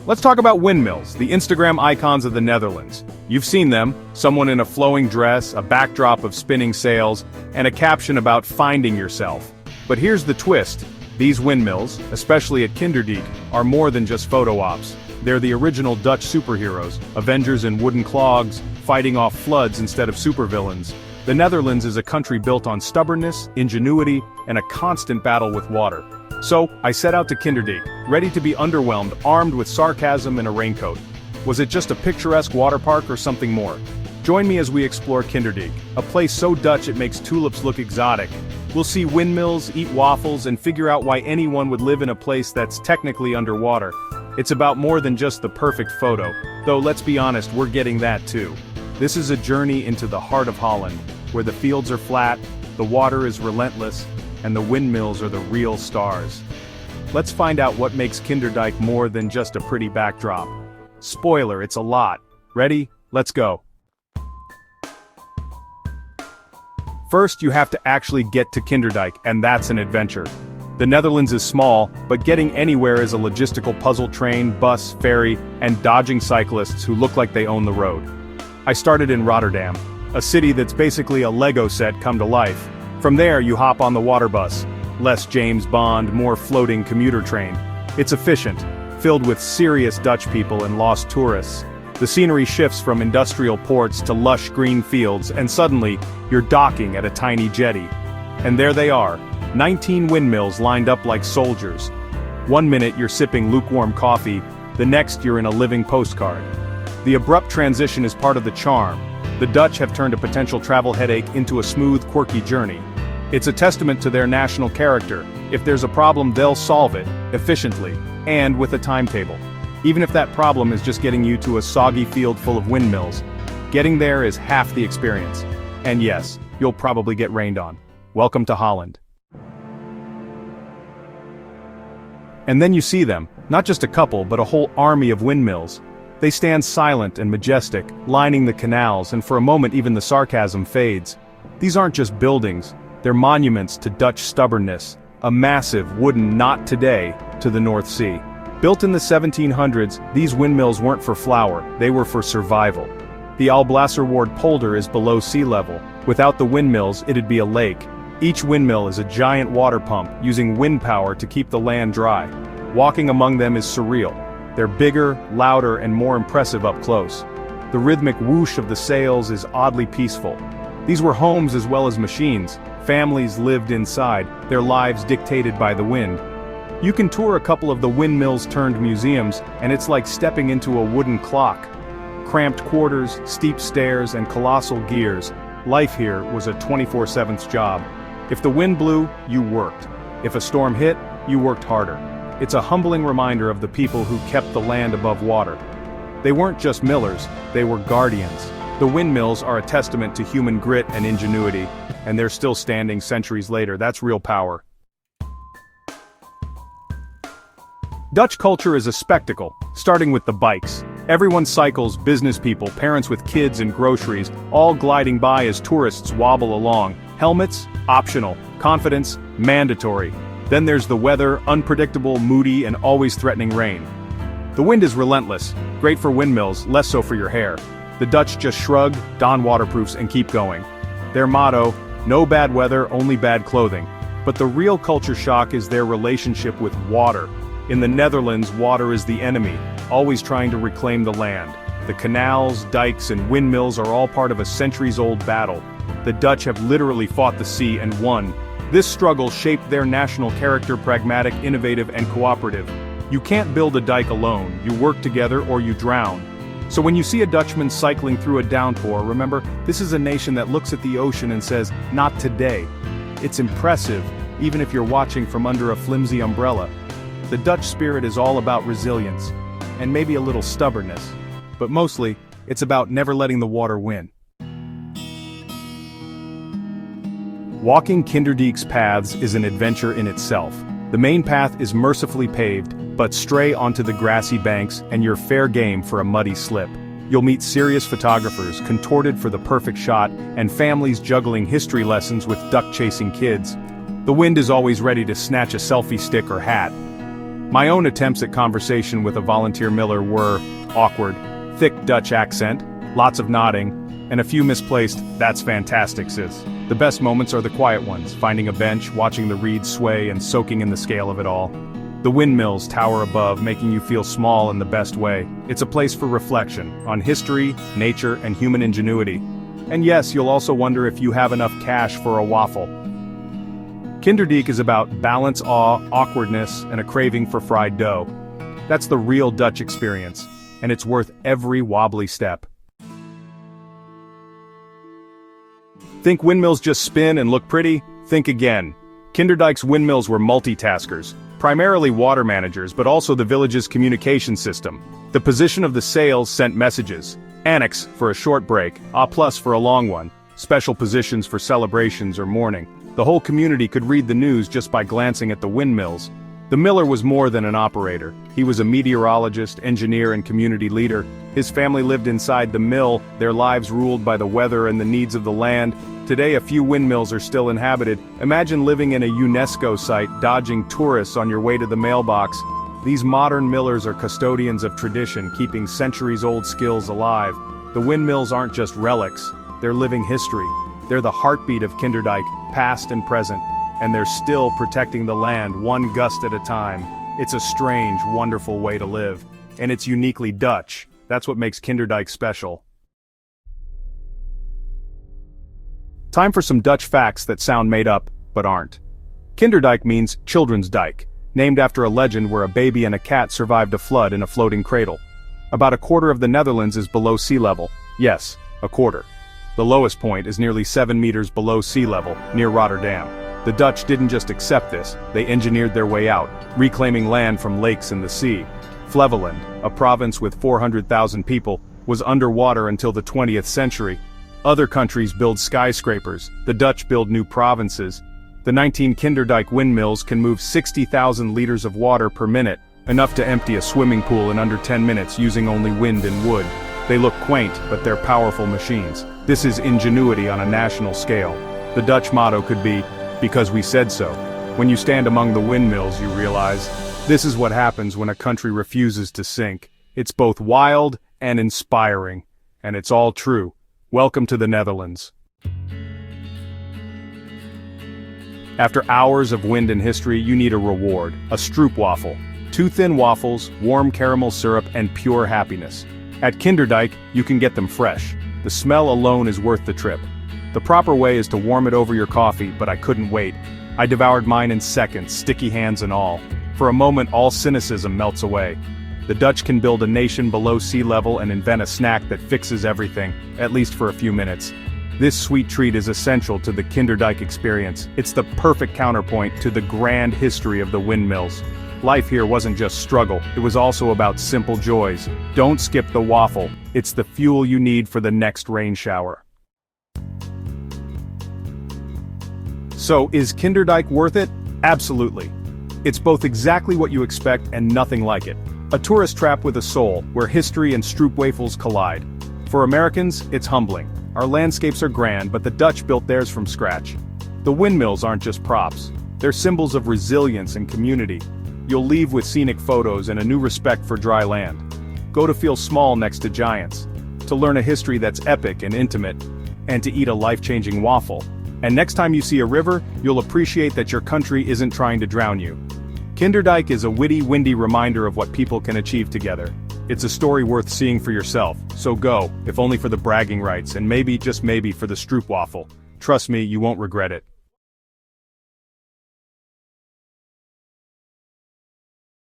Let's talk about windmills, the Instagram icons of the Netherlands. You've seen them, someone in a flowing dress, a backdrop of spinning sails, and a caption about finding yourself. But here's the twist. These windmills, especially at Kinderdijk, are more than just photo ops. They're the original Dutch superheroes, Avengers in wooden clogs, fighting off floods instead of supervillains. The Netherlands is a country built on stubbornness, ingenuity, and a constant battle with water. So, I set out to Kinderdijk, ready to be underwhelmed, armed with sarcasm and a raincoat. Was it just a picturesque water park or something more? Join me as we explore Kinderdijk, a place so Dutch it makes tulips look exotic. We'll see windmills, eat waffles, and figure out why anyone would live in a place that's technically underwater. It's about more than just the perfect photo, though let's be honest, we're getting that too. This is a journey into the heart of Holland, where the fields are flat, the water is relentless, and the windmills are the real stars. Let's find out what makes Kinderdijk more than just a pretty backdrop. Spoiler, it's a lot. Ready? Let's go. First, you have to actually get to Kinderdijk, and that's an adventure. The Netherlands is small, but getting anywhere is a logistical puzzle: train, bus, ferry, and dodging cyclists who look like they own the road. I started in Rotterdam, a city that's basically a Lego set come to life. From there, you hop on the water bus. Less James Bond, more floating commuter train. It's efficient, filled with serious Dutch people and lost tourists. The scenery shifts from industrial ports to lush green fields, and suddenly, you're docking at a tiny jetty. And there they are, 19 windmills lined up like soldiers. One minute you're sipping lukewarm coffee, the next you're in a living postcard. The abrupt transition is part of the charm. The Dutch have turned a potential travel headache into a smooth, quirky journey. It's a testament to their national character. If there's a problem, they'll solve it, efficiently, and with a timetable. Even if that problem is just getting you to a soggy field full of windmills. Getting there is half the experience. And yes, you'll probably get rained on. Welcome to Holland. And then you see them, not just a couple, but a whole army of windmills. They stand silent and majestic, lining the canals, and for a moment even the sarcasm fades. These aren't just buildings, they're monuments to Dutch stubbornness, a massive wooden "not today" to the North Sea. Built in the 1700s, these windmills weren't for flour, they were for survival. The Alblasserwaard polder is below sea level. Without the windmills, it'd be a lake. Each windmill is a giant water pump, using wind power to keep the land dry. Walking among them is surreal. They're bigger, louder, and more impressive up close. The rhythmic whoosh of the sails is oddly peaceful. These were homes as well as machines. Families lived inside, their lives dictated by the wind. You can tour a couple of the windmills turned museums, and it's like stepping into a wooden clock. Cramped quarters, steep stairs, and colossal gears. Life here was a 24/7 job. If the wind blew, you worked. If a storm hit, you worked harder. It's a humbling reminder of the people who kept the land above water. They weren't just millers, they were guardians. The windmills are a testament to human grit and ingenuity, and they're still standing centuries later. That's real power. Dutch culture is a spectacle, starting with the bikes. Everyone cycles, business people, parents with kids and groceries, all gliding by as tourists wobble along. Helmets? Optional. Confidence? Mandatory. Then there's the weather, unpredictable, moody, and always threatening rain. The wind is relentless, great for windmills, less so for your hair. The Dutch just shrug, don waterproofs, and keep going. Their motto, no bad weather, only bad clothing. But the real culture shock is their relationship with water. In the Netherlands, water is the enemy, always trying to reclaim the land. The canals, dikes, and windmills are all part of a centuries-old battle. The Dutch have literally fought the sea and won. This struggle shaped their national character: pragmatic, innovative, and cooperative. You can't build a dike alone, you work together or you drown. So when you see a Dutchman cycling through a downpour, remember, this is a nation that looks at the ocean and says, "Not today." It's impressive, even if you're watching from under a flimsy umbrella. The Dutch spirit is all about resilience, and maybe a little stubbornness. But mostly, it's about never letting the water win. Walking Kinderdijk's paths is an adventure in itself. The main path is mercifully paved, but stray onto the grassy banks and you're fair game for a muddy slip. You'll meet serious photographers, contorted for the perfect shot, and families juggling history lessons with duck-chasing kids. The wind is always ready to snatch a selfie stick or hat. My own attempts at conversation with a volunteer miller were awkward, thick Dutch accent, lots of nodding, and a few misplaced "that's fantastic, sis." The best moments are the quiet ones, finding a bench, watching the reeds sway and soaking in the scale of it all. The windmills tower above, making you feel small in the best way. It's a place for reflection, on history, nature, and human ingenuity. And yes, you'll also wonder if you have enough cash for a waffle. Kinderdijk is about balance, awe, awkwardness, and a craving for fried dough. That's the real Dutch experience, and it's worth every wobbly step. Think windmills just spin and look pretty? Think again. Kinderdijk's windmills were multitaskers, primarily water managers but also the village's communication system. The position of the sails sent messages. Annex for a short break, A plus for a long one, special positions for celebrations or mourning. The whole community could read the news just by glancing at the windmills. The miller was more than an operator. He was a meteorologist, engineer, and community leader. His family lived inside the mill, their lives ruled by the weather and the needs of the land. Today a few windmills are still inhabited. Imagine living in a UNESCO site, dodging tourists on your way to the mailbox. These modern millers are custodians of tradition, keeping centuries-old skills alive. The windmills aren't just relics, they're living history. They're the heartbeat of Kinderdijk, past and present, and they're still protecting the land, one gust at a time. It's a strange, wonderful way to live. And it's uniquely Dutch. That's what makes Kinderdijk special. Time for some Dutch facts that sound made up, but aren't. Kinderdijk means children's dike, named after a legend where a baby and a cat survived a flood in a floating cradle. About a quarter of the Netherlands is below sea level. Yes, a quarter. The lowest point is nearly 7 meters below sea level, near Rotterdam. The Dutch didn't just accept this, they engineered their way out, reclaiming land from lakes and the sea. Flevoland, a province with 400,000 people, was underwater until the 20th century. Other countries build skyscrapers, the Dutch build new provinces. The 19 Kinderdijk windmills can move 60,000 liters of water per minute, enough to empty a swimming pool in under 10 minutes using only wind and wood. They look quaint, but they're powerful machines. This is ingenuity on a national scale. The Dutch motto could be, "Because we said so." When you stand among the windmills, you realize, this is what happens when a country refuses to sink. It's both wild and inspiring. And it's all true. Welcome to the Netherlands. After hours of wind and history, you need a reward, a stroopwafel. 2 thin waffles, warm caramel syrup, and pure happiness. At Kinderdijk, you can get them fresh. The smell alone is worth the trip. The proper way is to warm it over your coffee, but I couldn't wait. I devoured mine in seconds, sticky hands and all. For a moment, all cynicism melts away. The Dutch can build a nation below sea level and invent a snack that fixes everything, at least for a few minutes. This sweet treat is essential to the Kinderdijk experience. It's the perfect counterpoint to the grand history of the windmills. Life here wasn't just struggle, it was also about simple joys. Don't skip the waffle. It's the fuel you need for the next rain shower. So, is Kinderdijk worth it? Absolutely. It's both exactly what you expect and nothing like it. A tourist trap with a soul, where history and stroopwafels collide. For Americans, it's humbling. Our landscapes are grand, but the Dutch built theirs from scratch. The windmills aren't just props. They're symbols of resilience and community. You'll leave with scenic photos and a new respect for dry land. Go to feel small next to giants. To learn a history that's epic and intimate. And to eat a life-changing waffle. And next time you see a river, you'll appreciate that your country isn't trying to drown you. Kinderdijk is a witty, windy reminder of what people can achieve together. It's a story worth seeing for yourself, so go, if only for the bragging rights and maybe, just maybe, for the stroopwafel. Trust me, you won't regret it.